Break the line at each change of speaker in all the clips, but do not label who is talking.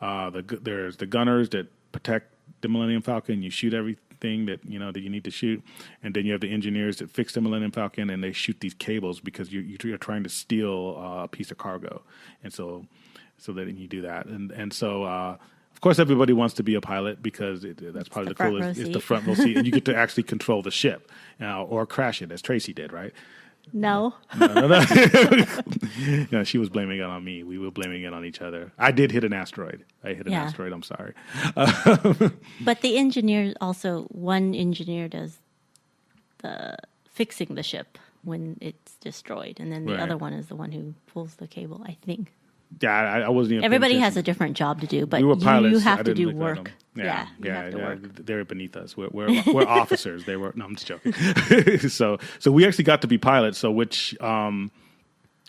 There's the gunners that protect the Millennium Falcon. You shoot everything that that you need to shoot, and then you have the engineers that fix the Millennium Falcon, and they shoot these cables because you're trying to steal a piece of cargo, and so then you do that, and so. Of course, everybody wants to be a pilot because that's probably the coolest. It's the front row seat, and you get to actually control the ship, or crash it, as Tracy did, right?
No.
No, she was blaming it on me. We were blaming it on each other. I did hit an asteroid. Asteroid. I'm sorry.
But the engineer also, one engineer does the fixing the ship when it's destroyed, and then the other one is the one who pulls the cable, I think.
Yeah, I wasn't even.
Everybody has a different job to do, but
we were pilots,
you have to do work.
Yeah,
you have to work.
They're beneath us. We're officers. They were. No, I'm just joking. So we actually got to be pilots. So which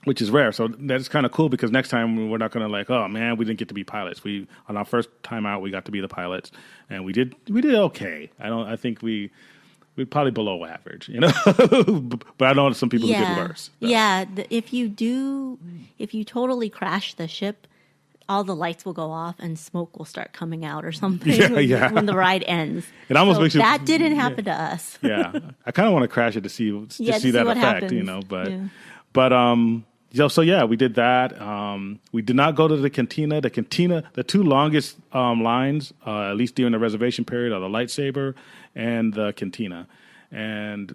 is rare. So that's kind of cool because next time we're not going to oh man, we didn't get to be pilots. We on our first time out we got to be the pilots, and we did okay. I think we're probably below average, but I know some people who did worse. So.
Yeah, if you totally crash the ship, all the lights will go off and smoke will start coming out or something when the ride ends.
It almost makes
that didn't happen to us.
Yeah, I kind of want to crash it to see that effect,
happens.
But we did that. We did not go to the cantina. The two longest lines, at least during the reservation period, are the lightsaber and the cantina. And,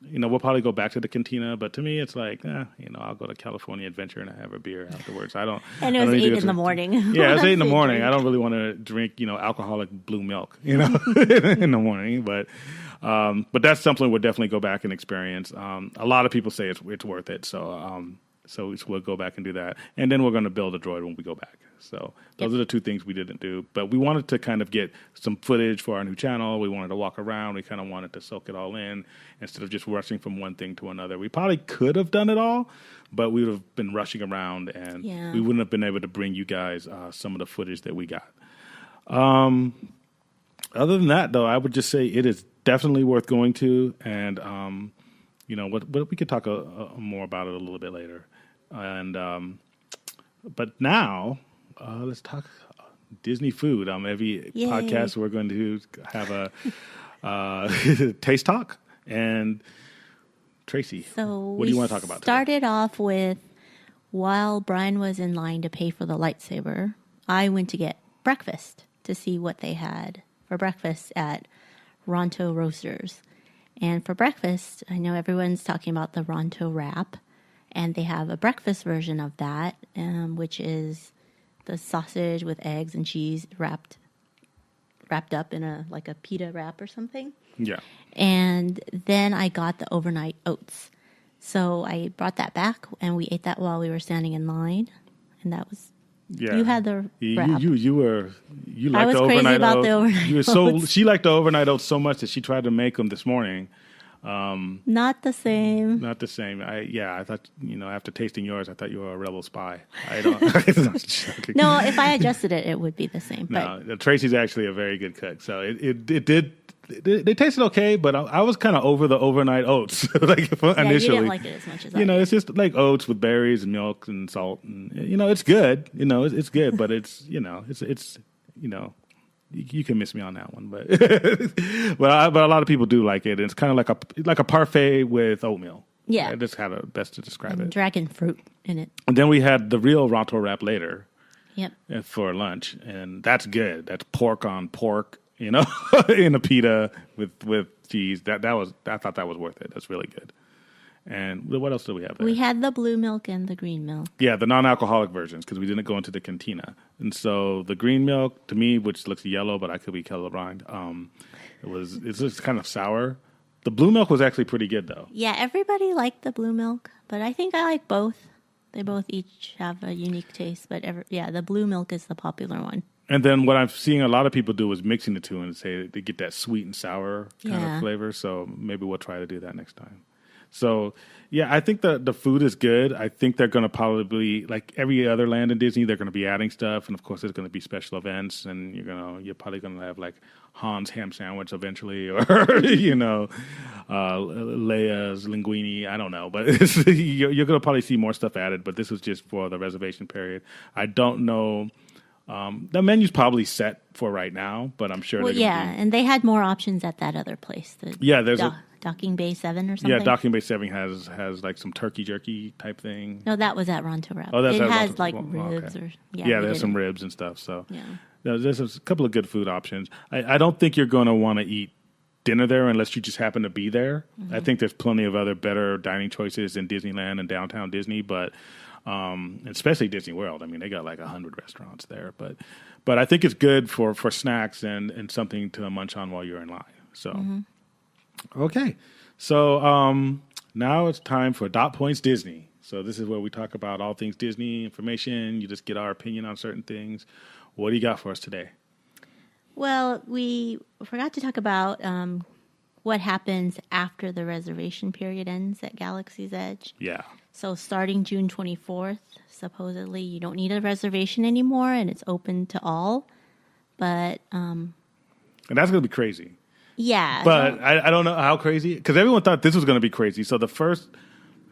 we'll probably go back to the cantina. But to me, it's I'll go to California Adventure and have a beer afterwards.
And it was 8 in the morning.
Yeah, it's 8 in the morning. I don't really want to drink, alcoholic blue milk, in the morning. But that's something we'll definitely go back and experience. A lot of people say it's worth it. So we'll go back and do that. And then we're going to build a droid when we go back. So those are the two things we didn't do. But we wanted to kind of get some footage for our new channel. We wanted to walk around. We kind of wanted to soak it all in instead of just rushing from one thing to another. We probably could have done it all, but we would have been rushing around, and we wouldn't have been able to bring you guys some of the footage that we got. Other than that, though, I would just say it is definitely worth going to. And, what we could talk more about it a little bit later. But now... let's talk Disney food. Every podcast we're going to have a taste talk. And Tracy, what do you want to talk about?
Started off with, while Brian was in line to pay for the lightsaber, I went to get breakfast to see what they had for breakfast at Ronto Roasters. And for breakfast, I know everyone's talking about the Ronto wrap, and they have a breakfast version of that, which is the sausage with eggs and cheese wrapped up in a pita wrap or something. Yeah. And then I got the overnight oats. So I brought that back and we ate that while we were standing in line. And that was you had the wrap.
You liked
I was
the
crazy
overnight
about
oats.
the overnight oats.
She liked the overnight oats so much that she tried to make them this morning.
Not the same.
Not the same. I thought, after tasting yours, I thought you were a rebel spy. I don't.
No, if I adjusted it, it would be the same.
No, Tracy's actually a very good cook. So it did. They tasted okay, but I was kind of over the overnight oats. Initially,
you didn't like it as much as I did.
It's just like oats with berries and milk and salt, and it's good. It's good, but it's you can miss me on that one, but but a lot of people do like it. It's kind of like a parfait with oatmeal.
Yeah,
that's how best to describe it.
Dragon fruit in it.
And then we had the real Ronto wrap later.
Yep.
For lunch, and that's good. That's pork on pork, in a pita with cheese. I thought that was worth it. That's really good. And what else did we have there?
We had the blue milk and the green milk.
Yeah, the non-alcoholic versions, because we didn't go into the cantina. And so the green milk, to me, which looks yellow, but I could be colorblind, it's just kind of sour. The blue milk was actually pretty good, though.
Yeah, everybody liked the blue milk, but I think I like both. They both each have a unique taste, but the blue milk is the popular one.
And then what I'm seeing a lot of people do is mixing the two and say they get that sweet and sour kind of flavor. So maybe we'll try to do that next time. So, yeah, I think the food is good. I think they're going to probably, like every other land in Disney, they're going to be adding stuff. And, of course, there's going to be special events. And you're probably going to have, like, Han's ham sandwich eventually or, Leia's linguine. I don't know. But you're going to probably see more stuff added. But this was just for the reservation period. I don't know The menu's probably set for right now, but I'm sure.
Well, and they had more options at that other place.
There's
Docking Bay 7 or something.
Yeah, Docking Bay 7 has like some turkey jerky type thing.
No, that was at Ronto Rab.
Oh,
it has like ribs
okay.
or
there's some ribs and stuff. So
yeah,
there's a couple of good food options. I don't think you're going to want to eat dinner there unless you just happen to be there. Mm-hmm. I think there's plenty of other better dining choices in Disneyland and downtown Disney, but especially Disney World. I mean, they got like 100 restaurants there, but I think it's good for snacks and something to munch on while you're in line. So, Okay. So now it's time for Dot Points Disney. So this is where we talk about all things Disney information. You just get our opinion on certain things. What do you got for us today?
Well, we forgot to talk about what happens after the reservation period ends at Galaxy's Edge.
Yeah.
So starting June 24th, supposedly you don't need a reservation anymore, and it's open to all. But
and that's going to be crazy.
Yeah.
But I don't know how crazy, because everyone thought this was going to be crazy. So the first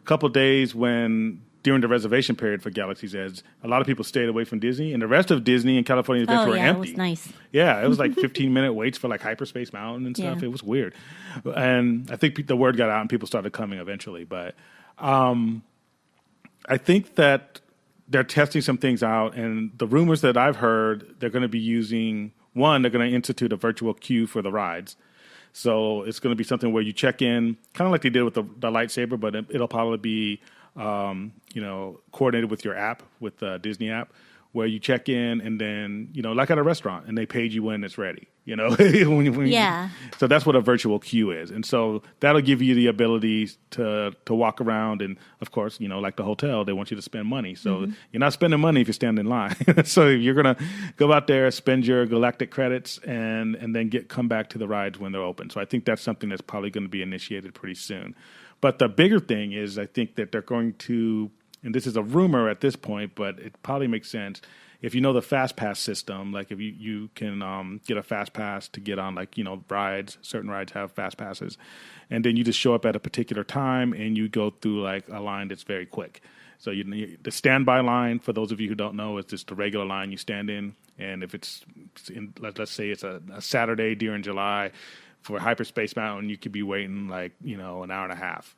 couple days during the reservation period for Galaxy's Edge, a lot of people stayed away from Disney, and the rest of Disney and California Adventure were empty.
It was nice.
Yeah, it was like 15-minute waits for like Hyperspace Mountain and stuff. Yeah. It was weird. And I think the word got out and people started coming eventually. But I think that they're testing some things out, and the rumors that I've heard, they're going to be using, they're going to institute a virtual queue for the rides. So it's going to be something where you check in, kind of like they did with the lightsaber, but it'll probably be, coordinated with your app, with the Disney app, where you check in and then, like at a restaurant, and they page you when it's ready, So that's what a virtual queue is. And so that'll give you the ability to walk around. And of course, like the hotel, they want you to spend money. So you're not spending money if you stand in line. So you're going to go out there, spend your galactic credits, and then come back to the rides when they're open. So I think that's something that's probably going to be initiated pretty soon. But the bigger thing is, I think that they're going to, and this is a rumor at this point, but it probably makes sense. If you know the Fast Pass system, like if you can get a Fast Pass to get on, like, rides, certain rides have Fast Passes, and then you just show up at a particular time and you go through like a line that's very quick. So the standby line, for those of you who don't know, is just the regular line you stand in, and if it's let's say it's a Saturday during July, for Hyperspace Mountain, you could be waiting like, an hour and a half.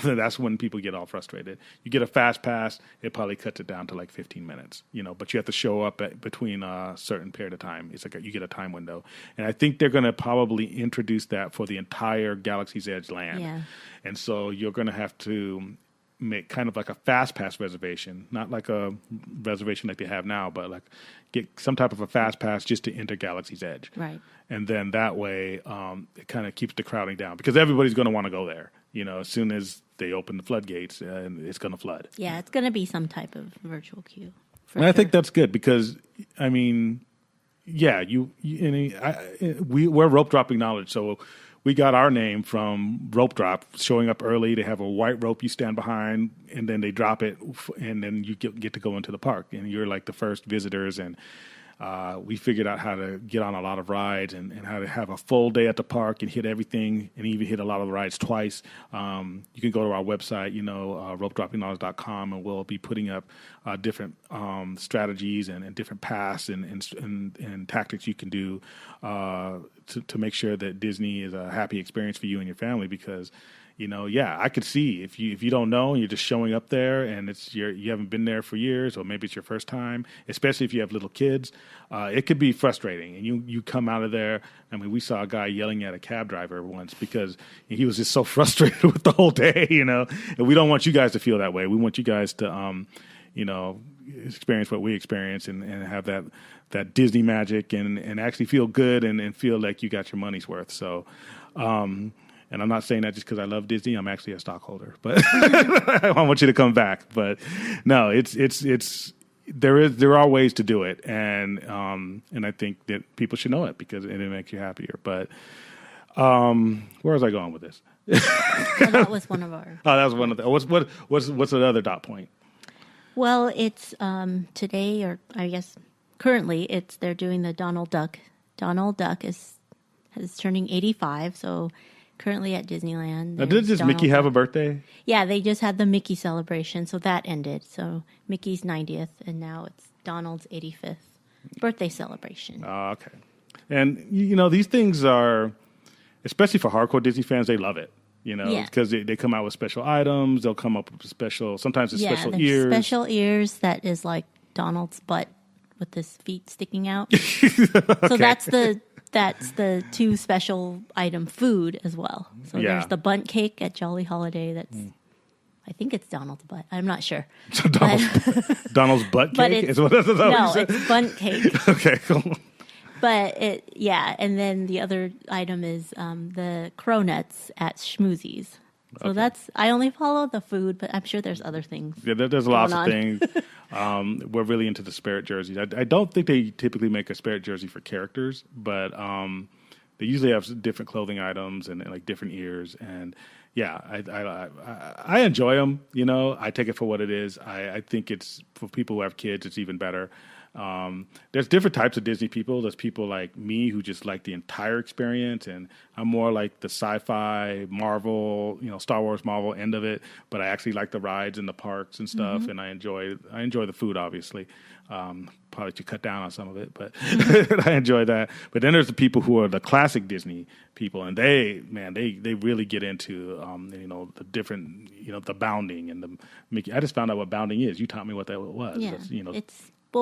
That's when people get all frustrated. You get a Fast Pass, it probably cuts it down to like 15 minutes, but you have to show up between a certain period of time. It's like you get a time window. And I think they're going to probably introduce that for the entire Galaxy's Edge land.
Yeah.
And so you're going to have to make kind of like a Fast Pass reservation, not like a reservation like they have now, but like get some type of a Fast Pass just to enter Galaxy's Edge.
Right.
And then that way it kind of keeps the crowding down, because everybody's going to want to go there. As soon as they open the floodgates, it's going to flood.
Yeah, it's going to be some type of virtual queue.
And I think that's good, because, I mean, yeah, we're rope dropping knowledge, so we got our name from rope drop, showing up early. They have a white rope you stand behind, and then they drop it, and then you get to go into the park, and you're like the first visitors. And we figured out how to get on a lot of rides and how to have a full day at the park and hit everything, and even hit a lot of the rides twice. You can go to our website, ropedroppingknowledge.com, and we'll be putting up different strategies and different paths and tactics you can do to make sure that Disney is a happy experience for you and your family. Because I could see if you don't know and you're just showing up there and you haven't been there for years, or maybe it's your first time, especially if you have little kids, it could be frustrating. And you come out of there. I mean, we saw a guy yelling at a cab driver once because he was just so frustrated with the whole day, and we don't want you guys to feel that way. We want you guys to, experience what we experience and have that Disney magic and actually feel good and feel like you got your money's worth. So, and I'm not saying that just because I love Disney. I'm actually a stockholder, but I want you to come back. But no, there are ways to do it, and I think that people should know it because it makes you happier. But where was I going with this?
Well, that was one of our.
Oh, that was one of the. What's another dot point?
Well, it's today, or I guess currently, they're doing the Donald Duck. Donald Duck is turning 85, so. Currently at Disneyland.
Did Mickey have a birthday?
Yeah, they just had the Mickey celebration, so that ended. So Mickey's 90th, and now it's Donald's 85th. birthday celebration.
Okay. And, these things are, especially for hardcore Disney fans, they love it. Because they come out with special items. They'll come up with sometimes it's special ears.
Special ears that is like Donald's butt with his feet sticking out. So that's the two special item food as well. So there's the bundt cake at Jolly Holiday. That's I think it's Donald's butt. I'm not sure.
So Donald's butt cake is what that's
no, it's bundt cake.
Okay, cool.
But and then the other item is the cronuts at Schmoozies. So I only follow the food, but I'm sure there's other things.
Yeah, there's lots of things. We're really into the Spirit jerseys. I don't think they typically make a Spirit jersey for characters, but they usually have different clothing items and like different ears. And yeah, I enjoy them. I take it for what it is. I think it's for people who have kids, it's even better. There's different types of Disney people. There's people like me who just like the entire experience, and I'm more like the sci-fi, Marvel, Star Wars, Marvel end of it. But I actually like the rides and the parks and stuff, and I enjoy the food. Obviously, probably should cut down on some of it, but I enjoy that. But then there's the people who are the classic Disney people, and they really get into the different the bounding and the Mickey. I just found out what bounding is. You taught me what that was.
Yeah,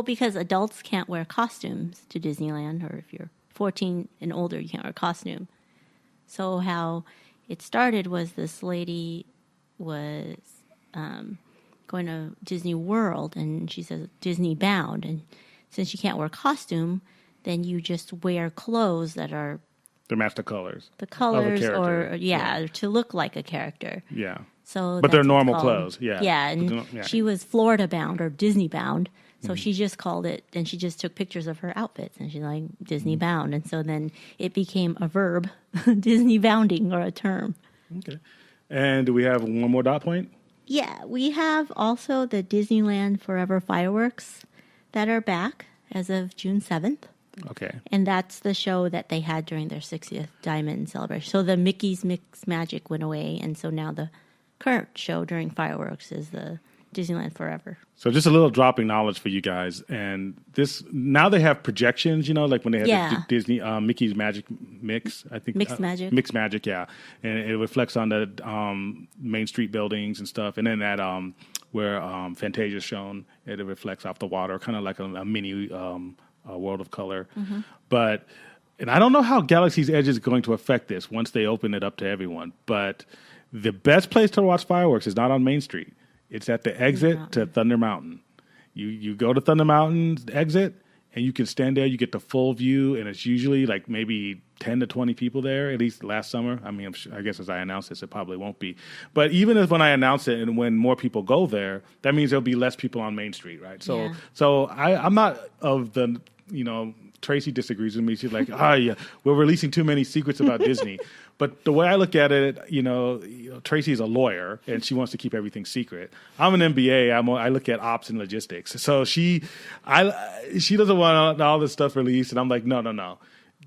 because adults can't wear costumes to Disneyland, or if you're 14 and older, you can't wear a costume. So how it started was this lady was going to Disney World, and she says Disney bound. And since you can't wear a costume, then you just wear clothes that are
to match the colors.
The colors, or to look like a character.
Yeah.
So,
but they're normal clothes. Yeah.
Yeah, and she was Florida bound or Disney bound. So she just called it, and she just took pictures of her outfits, and she's like, Disney bound. And so then it became a verb, Disney bounding, or a term.
Okay. And do we have one more dot point?
Yeah, we have also the Disneyland Forever fireworks that are back as of June 7th.
Okay.
And that's the show that they had during their 60th Diamond celebration. So the Mickey's Mix Magic went away, and so now the current show during fireworks is the Disneyland Forever.
So just a little dropping knowledge for you guys. And now they have projections, like when they had the Disney Mickey's Magic Mix, I think.
Mixed Magic.
Mixed Magic, yeah. And it reflects on the Main Street buildings and stuff. And then that where Fantasia's shown, it reflects off the water, kind of like a mini World of Color. Mm-hmm. And I don't know how Galaxy's Edge is going to affect this once they open it up to everyone. But the best place to watch fireworks is not on Main Street. It's at the exit to Thunder Mountain. You go to Thunder Mountain's exit, and you can stand there. You get the full view, and it's usually like maybe 10 to 20 people there, at least last summer. I mean, I guess as I announce this, it probably won't be. But even if when I announce it and when more people go there, that means there'll be less people on Main Street, right? So I'm not of the, Tracy disagrees with me. She's like, we're releasing too many secrets about Disney. But the way I look at it, Tracy's a lawyer, and she wants to keep everything secret. I'm an MBA. I look at ops and logistics. So she doesn't want all this stuff released, and I'm like, no.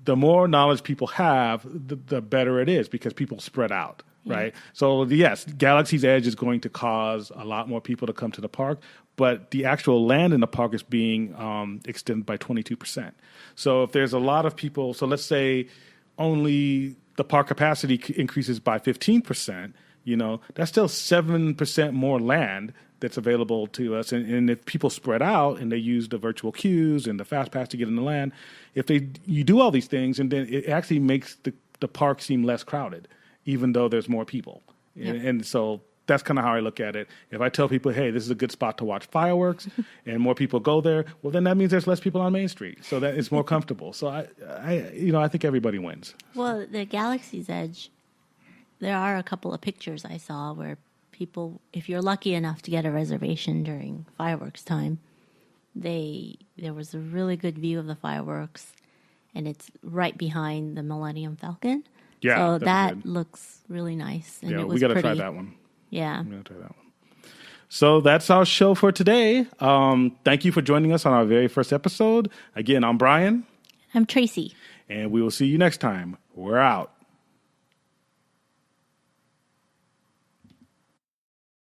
The more knowledge people have, the better it is, because people spread out. Right. So yes, Galaxy's Edge is going to cause a lot more people to come to the park, but the actual land in the park is being extended by 22%. So if there's a lot of people, so let's say only the park capacity increases by 15%, that's still 7% more land that's available to us. And if people spread out and they use the virtual queues and the fast pass to get in the land, you do all these things, and then it actually makes the park seem less crowded, even though there's more people. Yep. And so that's kind of how I look at it. If I tell people, hey, this is a good spot to watch fireworks, and more people go there, well, then that means there's less people on Main Street. So that it's more comfortable. So I think everybody wins.
Well, the Galaxy's Edge, there are a couple of pictures I saw where people, if you're lucky enough to get a reservation during fireworks time, there was a really good view of the fireworks, and it's right behind the Millennium Falcon.
Yeah,
so that looks really nice. And it was
we got to
pretty.
try that one.
Yeah.
I'm going to try that one. So that's our show for today. Thank you for joining us on our very first episode. Again, I'm Brian.
I'm Tracy.
And we will see you next time. We're out.